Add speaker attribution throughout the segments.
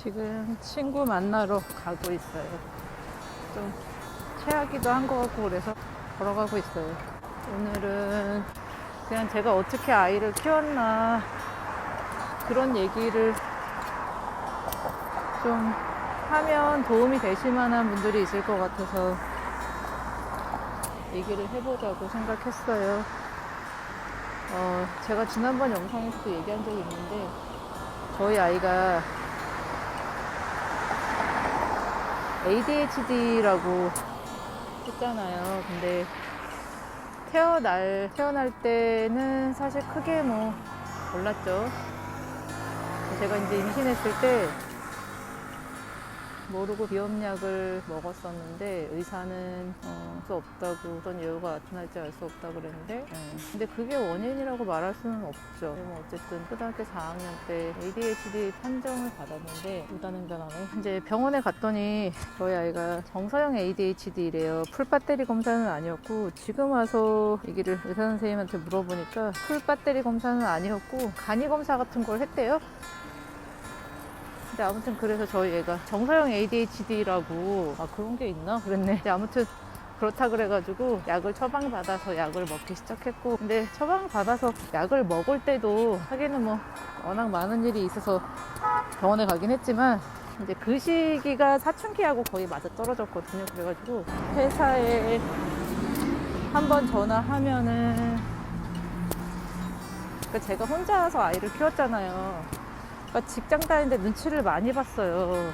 Speaker 1: 지금 친구 만나러 가고 있어요. 좀 체하기도 한 것 같고 그래서 걸어가고 있어요. 오늘은 그냥 제가 어떻게 아이를 키웠나 그런 얘기를 좀 하면 도움이 되실 만한 분들이 있을 것 같아서 얘기를 해보자고 생각했어요. 제가 지난번 영상에서도 얘기한 적이 있는데 저희 아이가 ADHD라고 했잖아요. 근데 태어날 때는 사실 크게 몰랐죠. 제가 이제 임신했을 때 모르고 비염약을 먹었었는데 의사는 수 없다고, 어떤 이유가 나타날지 알 수 없다고 그랬는데 근데 그게 원인이라고 말할 수는 없죠. 어쨌든 초등학교 4학년 때 ADHD 판정을 받았는데 무단횡단하네. 이제 병원에 갔더니 저희 아이가 정서형 ADHD래요. 풀배터리 검사는 아니었고, 지금 와서 얘기를 의사 선생님한테 물어보니까 풀배터리 검사는 아니었고 간이 검사 같은 걸 했대요. 근데 아무튼 그래서 저희 애가 정서형 ADHD라고 그런 게 있나 그랬네. 근데 아무튼 그렇다 그래가지고 약을 처방받아서 약을 먹기 시작했고, 근데 처방받아서 약을 먹을 때도 하기는 워낙 많은 일이 있어서 병원에 가긴 했지만 이제 그 시기가 사춘기하고 거의 맞아 떨어졌거든요. 그래가지고 회사에 한번 전화하면은, 그러니까 제가 혼자서 아이를 키웠잖아요. 그러니까 직장 다니는데 눈치를 많이 봤어요.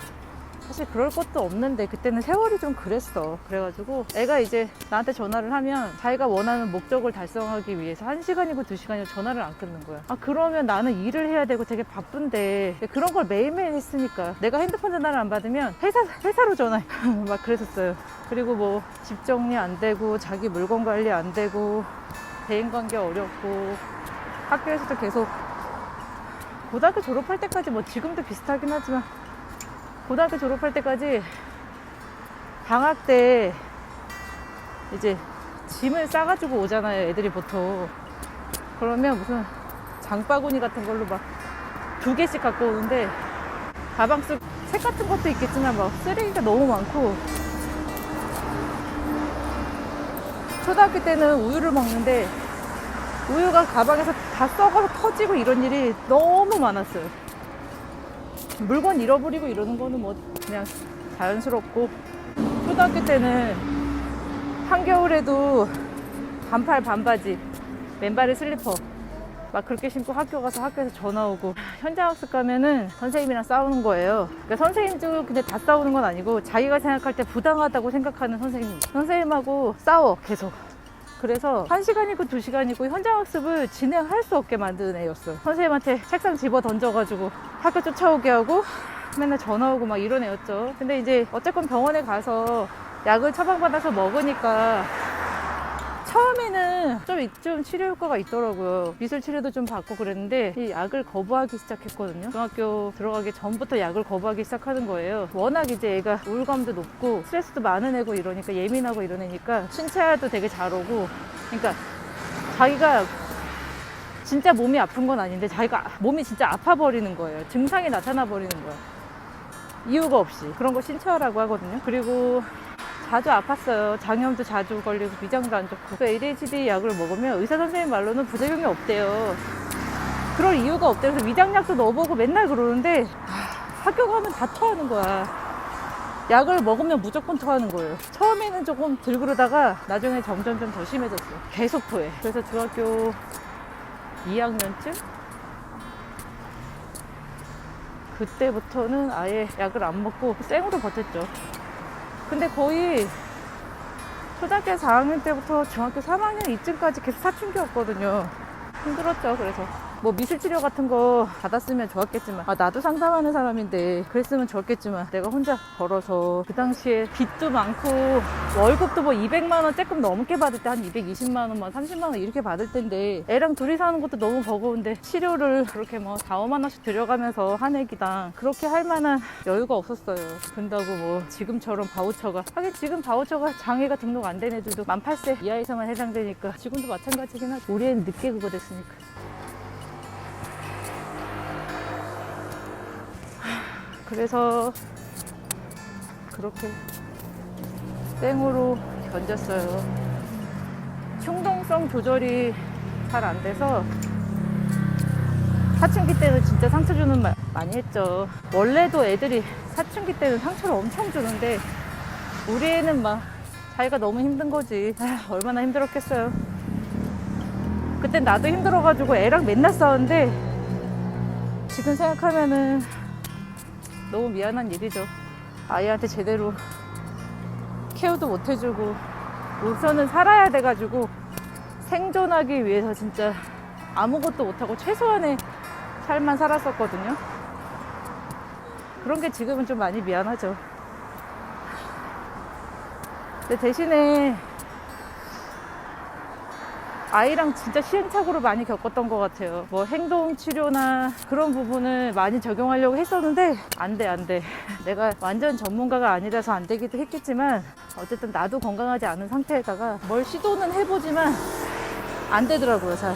Speaker 1: 사실 그럴 것도 없는데 그때는 세월이 좀 그랬어. 그래가지고 애가 이제 나한테 전화를 하면 자기가 원하는 목적을 달성하기 위해서 1시간이고 2시간이고 전화를 안 끊는 거야. 그러면 나는 일을 해야 되고 되게 바쁜데 그런 걸 매일매일 했으니까 내가 핸드폰 전화를 안 받으면 회사로 전화해. 막 그랬었어요. 그리고 집 정리 안 되고 자기 물건 관리 안 되고 대인관계 어렵고 학교에서도 계속 고등학교 졸업할 때까지 지금도 비슷하긴 하지만 고등학교 졸업할 때까지 방학 때 이제 짐을 싸가지고 오잖아요, 애들이 보통. 그러면 무슨 장바구니 같은 걸로 2개씩 갖고 오는데 가방 속 책 같은 것도 있겠지만 쓰레기가 너무 많고, 초등학교 때는 우유를 먹는데 우유가 가방에서 다 썩어서 터지고 이런 일이 너무 많았어요. 물건 잃어버리고 이러는 거는 그냥 자연스럽고, 초등학교 때는 한겨울에도 반팔 반바지 맨발에 슬리퍼 그렇게 신고 학교 가서 학교에서 전화 오고, 현장학습 가면은 선생님이랑 싸우는 거예요. 그러니까 선생님도 근데 다 싸우는 건 아니고 자기가 생각할 때 부당하다고 생각하는 선생님하고 싸워 계속. 그래서 1시간이고 2시간이고 현장학습을 진행할 수 없게 만드는 애였어. 선생님한테 책상 집어 던져가지고 학교 쫓아오게 하고 맨날 전화 오고 이런 애였죠. 근데 이제 어쨌건 병원에 가서 약을 처방받아서 먹으니까 처음에는 좀 치료 효과가 있더라고요. 미술 치료도 좀 받고 그랬는데 이 약을 거부하기 시작했거든요. 중학교 들어가기 전부터 약을 거부하기 시작하는 거예요. 워낙 이제 애가 우울감도 높고 스트레스도 많은 애고 이러니까, 예민하고 이런 애니까 신체화도 되게 잘 오고, 그러니까 자기가 진짜 몸이 아픈 건 아닌데 자기가 몸이 진짜 아파버리는 거예요. 증상이 나타나 버리는 거야, 이유가 없이. 그런 거 신체화라고 하거든요. 그리고 자주 아팠어요. 장염도 자주 걸리고 위장도 안 좋고. 그 ADHD 약을 먹으면 의사 선생님 말로는 부작용이 없대요. 그럴 이유가 없대요. 그래서 위장약도 넣어보고 맨날 그러는데 학교 가면 다 토하는 거야. 약을 먹으면 무조건 토하는 거예요. 처음에는 조금 덜 그러다가 나중에 점점 더 심해졌어요. 계속 토해. 그래서 중학교 2학년쯤? 그때부터는 아예 약을 안 먹고 생으로 버텼죠. 근데 거의 초등학교 4학년 때부터 중학교 3학년 이쯤까지 계속 사춘기였거든요. 힘들었죠. 그래서 미술 치료 같은 거 받았으면 좋았겠지만, 나도 상담하는 사람인데 그랬으면 좋았겠지만 내가 혼자 벌어서, 그 당시에 빚도 많고 월급도 200만 원 조금 넘게 받을 때 한 220만 원, 30만 원 이렇게 받을 텐데 애랑 둘이 사는 것도 너무 버거운데 치료를 그렇게 4, 5만 원씩 들여가면서 한 애기당 그렇게 할 만한 여유가 없었어요. 근다고 지금처럼 바우처가, 하긴 지금 바우처가 장애가 등록 안 된 애들도 만 8세 이하에서만 해당되니까 지금도 마찬가지긴 하죠. 우리 애는 늦게 그거 됐으니까. 그래서 그렇게 땡으로 견뎠어요. 충동성 조절이 잘 안 돼서 사춘기 때는 진짜 상처 주는 말 많이 했죠. 원래도 애들이 사춘기 때는 상처를 엄청 주는데 우리 애는 막 자기가 너무 힘든 거지. 얼마나 힘들었겠어요. 그땐 나도 힘들어가지고 애랑 맨날 싸웠는데 지금 생각하면은 너무 미안한 일이죠. 아이한테 제대로 케어도 못 해주고 우선은 살아야 돼가지고 생존하기 위해서 진짜 아무것도 못하고 최소한의 삶만 살았었거든요. 그런 게 지금은 좀 많이 미안하죠. 근데 대신에 아이랑 진짜 시행착오를 많이 겪었던 것 같아요. 뭐 행동 치료나 그런 부분을 많이 적용하려고 했었는데 안 돼. 내가 완전 전문가가 아니라서 안 되기도 했겠지만 어쨌든 나도 건강하지 않은 상태에다가 뭘 시도는 해보지만 안 되더라고요, 잘.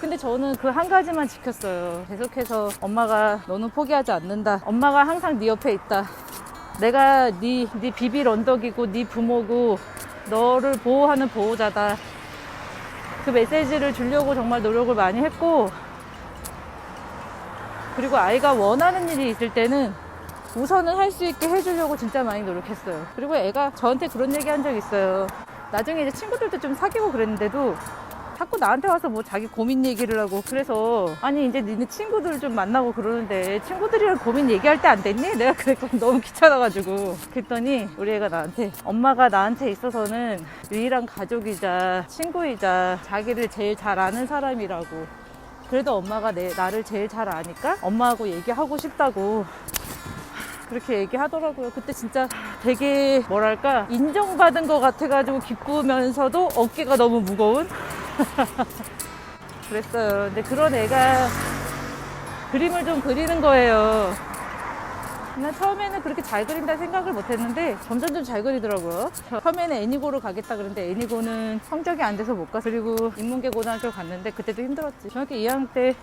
Speaker 1: 근데 저는 그 한 가지만 지켰어요. 계속해서 엄마가 너는 포기하지 않는다. 엄마가 항상 네 옆에 있다. 내가 네 비빌 언덕이고 네 부모고 너를 보호하는 보호자다. 그 메시지를 주려고 정말 노력을 많이 했고, 그리고 아이가 원하는 일이 있을 때는 우선은 할 수 있게 해주려고 진짜 많이 노력했어요. 그리고 애가 저한테 그런 얘기 한 적 있어요. 나중에 이제 친구들도 좀 사귀고 그랬는데도 자꾸 나한테 와서 뭐 자기 고민 얘기를 하고, 그래서 아니 이제 니네 친구들 좀 만나고 그러는데 친구들이랑 고민 얘기할 때 안 됐니? 내가 그랬거든. 너무 귀찮아가지고. 그랬더니 우리 애가 나한테 엄마가 나한테 있어서는 유일한 가족이자 친구이자 자기를 제일 잘 아는 사람이라고, 그래도 엄마가 나를 제일 잘 아니까 엄마하고 얘기하고 싶다고 그렇게 얘기하더라고요. 그때 진짜 되게 뭐랄까 인정받은 것 같아가지고 기쁘면서도 어깨가 너무 무거운 그랬어요. 근데 그런 애가 그림을 좀 그리는 거예요. 난 처음에는 그렇게 잘 그린다 생각을 못 했는데 점점 잘 그리더라고요. 처음에는 애니고로 가겠다 그랬는데 애니고는 성적이 안 돼서 못 가서, 그리고 인문계 고등학교 갔는데 그때도 힘들었지. 중학교 2학년 때,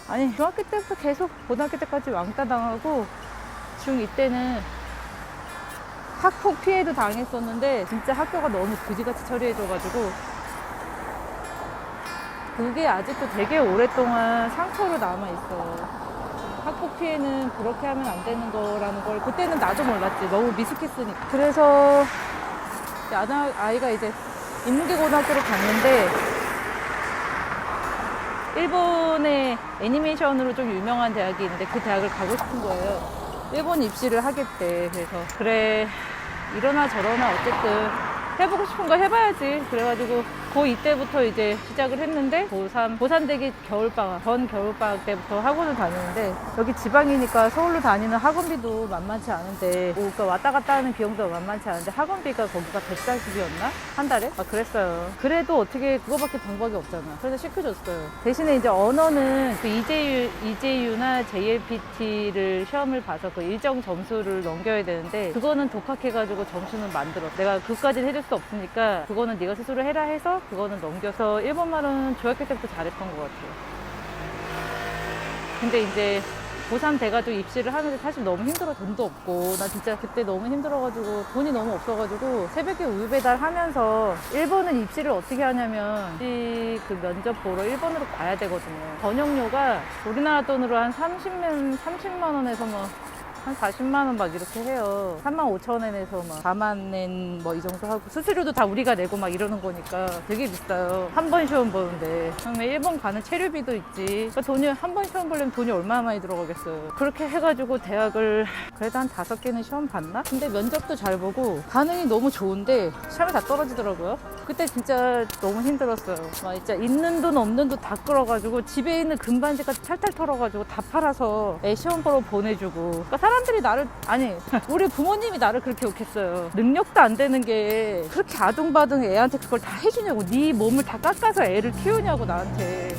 Speaker 1: 아니 중학교 때부터 계속 고등학교 때까지 왕따 당하고 중2 때는 학폭 피해도 당했었는데 진짜 학교가 너무 그지같이 처리해줘가지고 그게 아직도 되게 오랫동안 상처로 남아있어요. 학폭 피해는 그렇게 하면 안 되는 거라는 걸 그때는 나도 몰랐지. 너무 미숙했으니까. 그래서 아이가 이제 인문계 고등학교로 갔는데 일본의 애니메이션으로 좀 유명한 대학이 있는데 그 대학을 가고 싶은 거예요. 일본 입시를 하겠대. 그래서 그래 이러나 저러나 어쨌든 해보고 싶은 거 해봐야지. 그래가지고 고2 때부터 이제 시작을 했는데 고3 되기 겨울방학, 전 겨울방학 때부터 학원을 다니는데, 여기 지방이니까 서울로 다니는 학원비도 만만치 않은데, 그러니까 왔다 갔다 하는 비용도 만만치 않은데 학원비가 거기가 140이었나? 한 달에? 그랬어요. 그래도 어떻게 그거밖에 방법이 없잖아. 그래서 시켜줬어요. 대신에 이제 언어는 그 EJU나 JLPT를 시험을 봐서 그 일정 점수를 넘겨야 되는데 그거는 독학해가지고 점수는 만들어. 내가 그까지는 해줄 수 없으니까 그거는 네가 스스로 해라 해서 그거는 넘겨서 일본말은 중학교 때부터 잘했던 것 같아요. 근데 이제 고3 돼가지고 입시를 하는데 사실 너무 힘들어. 돈도 없고 나 진짜 그때 너무 힘들어가지고 돈이 너무 없어가지고 새벽에 우유 배달하면서 일본은 입시를 어떻게 하냐면 그 면접 보러 일본으로 가야 되거든요. 번역료가 우리나라 돈으로 한 30만 원에서 뭐 한 40만 원 막 이렇게 해요. 35,000엔에서 막 4만 엔 뭐 이 정도 하고 수수료도 다 우리가 내고 막 이러는 거니까 되게 비싸요. 한 번 시험 보는데. 그러면 일본 가는 체류비도 있지. 그러니까 돈이 한 번 시험 보려면 돈이 얼마나 많이 들어가겠어요. 그렇게 해가지고 대학을 그래도 한 5개는 시험 봤나? 근데 면접도 잘 보고 반응이 너무 좋은데 시험이 다 떨어지더라고요. 그때 진짜 너무 힘들었어요. 막 진짜 있는 돈 없는 돈 다 끌어가지고 집에 있는 금반지까지 탈탈 털어가지고 다 팔아서 애 시험 보러 보내주고. 그러니까 사람들이 나를, 아니 우리 부모님이 나를 그렇게 욕했어요. 능력도 안 되는 게 그렇게 아둥바둥 애한테 그걸 다 해주냐고. 네 몸을 다 깎아서 애를 키우냐고 나한테.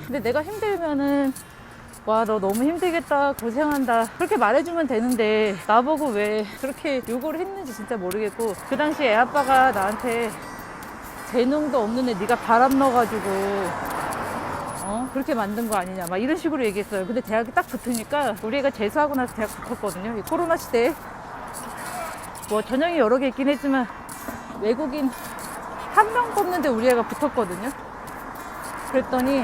Speaker 1: 근데 내가 힘들면은 와 너 너무 힘들겠다 고생한다 그렇게 말해주면 되는데 나보고 왜 그렇게 요구를 했는지 진짜 모르겠고, 그 당시 애 아빠가 나한테 재능도 없는 애 네가 바람 넣어가지고 그렇게 만든 거 아니냐 막 이런 식으로 얘기했어요. 근데 대학이 딱 붙으니까 우리 애가 재수하고 나서 대학 붙었거든요. 이 코로나 시대에 뭐 전형이 여러 개 있긴 했지만 외국인 한 명 뽑는데 우리 애가 붙었거든요. 그랬더니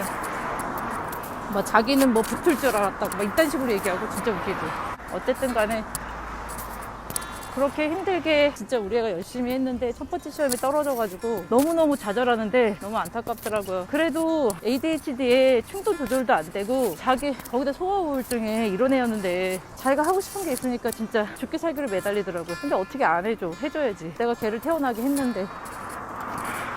Speaker 1: 뭐 자기는 뭐 붙을 줄 알았다고 막 이딴 식으로 얘기하고 진짜 웃기죠. 어쨌든 간에 그렇게 힘들게 진짜 우리 애가 열심히 했는데 첫 번째 시험에 떨어져가지고 너무너무 좌절하는데 너무 안타깝더라고요. 그래도 ADHD에 충동 조절도 안 되고 자기 거기다 소아 우울증에 이런 애였는데 자기가 하고 싶은 게 있으니까 진짜 죽기 살기로 매달리더라고요. 근데 어떻게 안 해줘? 해줘야지. 내가 걔를 태어나게 했는데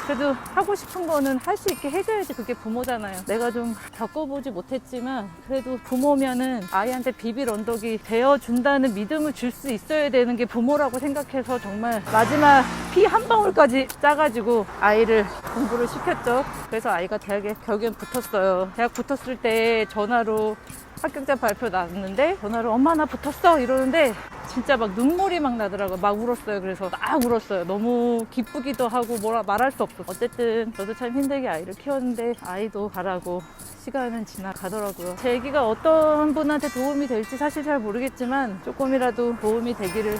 Speaker 1: 그래도 하고 싶은 거는 할 수 있게 해줘야지. 그게 부모잖아요. 내가 좀 겪어보지 못했지만 그래도 부모면은 아이한테 비빌 언덕이 되어준다는 믿음을 줄 수 있어야 되는 게 부모라고 생각해서 정말 마지막 피 한 방울까지 짜가지고 아이를 공부를 시켰죠. 그래서 아이가 대학에 결국엔 붙었어요. 대학 붙었을 때 전화로 합격자 발표 났는데 전화로 엄마 나 붙었어 이러는데 진짜 막 눈물이 막 나더라고요. 막 울었어요. 그래서 막 울었어요. 너무 기쁘기도 하고 뭐라 말할 수 없어. 어쨌든 저도 참 힘들게 아이를 키웠는데 아이도 가라고 시간은 지나가더라고요. 제 얘기가 어떤 분한테 도움이 될지 사실 잘 모르겠지만 조금이라도 도움이 되기를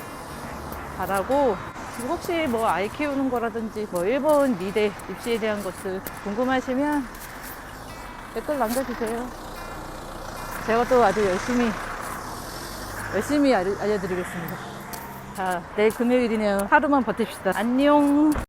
Speaker 1: 바라고, 그리고 혹시 뭐 아이 키우는 거라든지 뭐 일본 미대 입시에 대한 것들 궁금하시면 댓글 남겨주세요. 제가 또 아주 열심히 알려드리겠습니다. 자, 내일 금요일이네요. 하루만 버팁시다. 안녕.